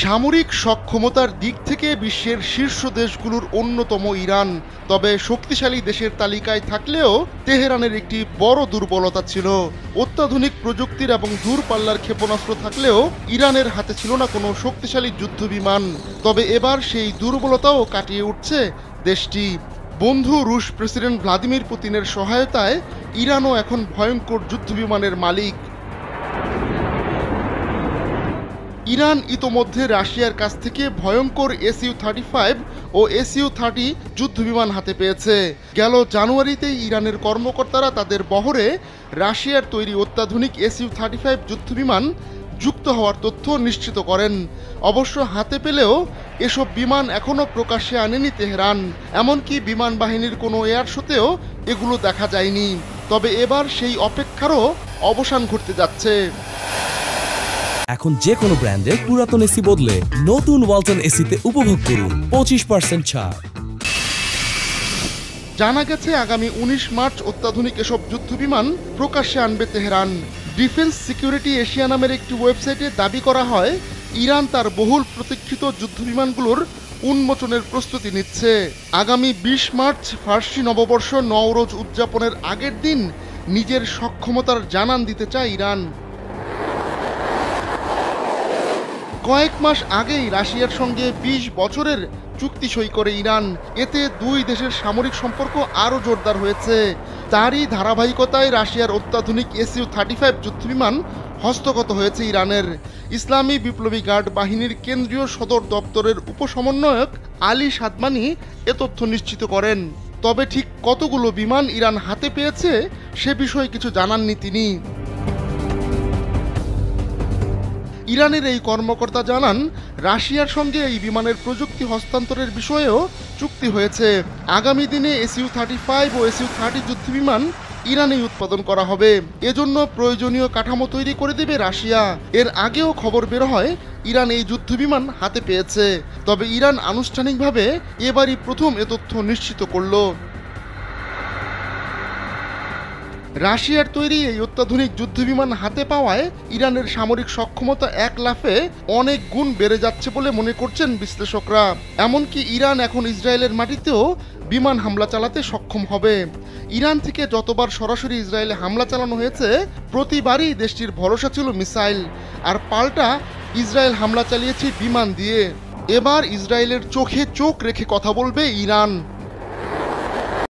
সামরিক সক্ষমতার দিক থেকে বিশ্বের শীর্ষ দেশগুলোর অন্যতম ইরান। তবে শক্তিশালী দেশের তালিকায় থাকলেও তেহরানের একটি বড় দুর্বলতা ছিল। অত্যাধুনিক প্রযুক্তির এবং দূরপাল্লার ক্ষেপণাস্ত্র থাকলেও ইরানের হাতে ছিল না কোনো শক্তিশালী যুদ্ধবিমান। তবে এবার সেই দুর্বলতাও কাটিয়ে উঠছে দেশটি। বন্ধু রুশ প্রেসিডেন্ট ভ্লাদিমির পুতিনের সহায়তায় ইরানও এখন ভয়ঙ্কর যুদ্ধবিমানের মালিক। ইরান ইতোমধ্যে রাশিয়ার কাছ থেকে ভয়ঙ্কর SU-35 ও SU-30 যুদ্ধবিমান হাতে পেয়েছে। গেল জানুয়ারিতেই ইরানের কর্মকর্তারা তাদের বহরে রাশিয়ার তৈরি অত্যাধুনিক SU-35 যুদ্ধবিমান যুক্ত হওয়ার তথ্য নিশ্চিত করেন। অবশ্য হাতে পেলেও এসব বিমান এখনও প্রকাশ্যে আনেনি তেহরান। এমনকি বিমান বাহিনীর কোনো এয়ার শোতেও এগুলো দেখা যায়নি। তবে এবার সেই অপেক্ষারও অবসান ঘটতে যাচ্ছে। এখন যে কোনো ব্র্যান্ডের পুরাতন এসি বদলে নতুন ওয়ালটন এসিতে উপভোগ করুন 25% ছাড়। জানা গেছে আগামী 19 মার্চ অত্যাধুনিক এসব যুদ্ধবিমান প্রকাশ্যে আনবে তেহরান। ডিফেন্স সিকিউরিটি এশিয়া নামের একটি ওয়েবসাইটে দাবি করা হয় ইরান তার বহুল প্রতীক্ষিত যুদ্ধবিমানগুলোর উন্মোচনের প্রস্তুতি নিচ্ছে। আগামী 20 মার্চ ফার্সি নববর্ষ নওরোজ উদযাপনের আগের দিন নিজের সক্ষমতার জানান দিতে চায় ইরান। কয়েক মাস আগেই রাশিয়ার সঙ্গে 20 বছরের চুক্তি সই করে ইরান। এতে দুই দেশের সামরিক সম্পর্ক আরও জোরদার হয়েছে। তারই ধারাবাহিকতায় রাশিয়ার অত্যাধুনিক SU-35 যুদ্ধবিমান হস্তগত হয়েছে ইরানের। ইসলামী বিপ্লবী গার্ড বাহিনীর কেন্দ্রীয় সদর দপ্তরের উপসমন্বয়ক আলী সাদমানি এ তথ্য নিশ্চিত করেন। তবে ঠিক কতগুলো বিমান ইরান হাতে পেয়েছে সে বিষয়ে কিছু জানাননি তিনি। ইরানের এই কর্মকর্তা জানান, রাশিয়ার সঙ্গে এই বিমানের প্রযুক্তি হস্তান্তরের বিষয়েও চুক্তি হয়েছে। আগামী দিনে SU-35 ও SU-30 যুদ্ধবিমান ইরানেই উৎপাদন করা হবে। এজন্য প্রয়োজনীয় কাঠামো তৈরি করে দেবে রাশিয়া। এর আগেও খবর বের হয় ইরান এই যুদ্ধবিমান হাতে পেয়েছে। তবে ইরান আনুষ্ঠানিকভাবে এবারই প্রথম এ তথ্য নিশ্চিত করল। রাশিয়ার তৈরি এই অত্যাধুনিক যুদ্ধবিমান হাতে পাওয়ায় ইরানের সামরিক সক্ষমতা এক লাফে অনেক গুণ বেড়ে যাচ্ছে বলে মনে করছেন বিশ্লেষকরা। এমনকি ইরান এখন ইসরায়েলের মাটিতেও বিমান হামলা চালাতে সক্ষম হবে। ইরান থেকে যতবার সরাসরি ইসরায়েলে হামলা চালানো হয়েছে প্রতিবারই দেশটির ভরসা ছিল মিসাইল, আর পাল্টা ইসরায়েল হামলা চালিয়েছে বিমান দিয়ে। এবার ইসরায়েলের চোখে চোখ রেখে কথা বলবে ইরান।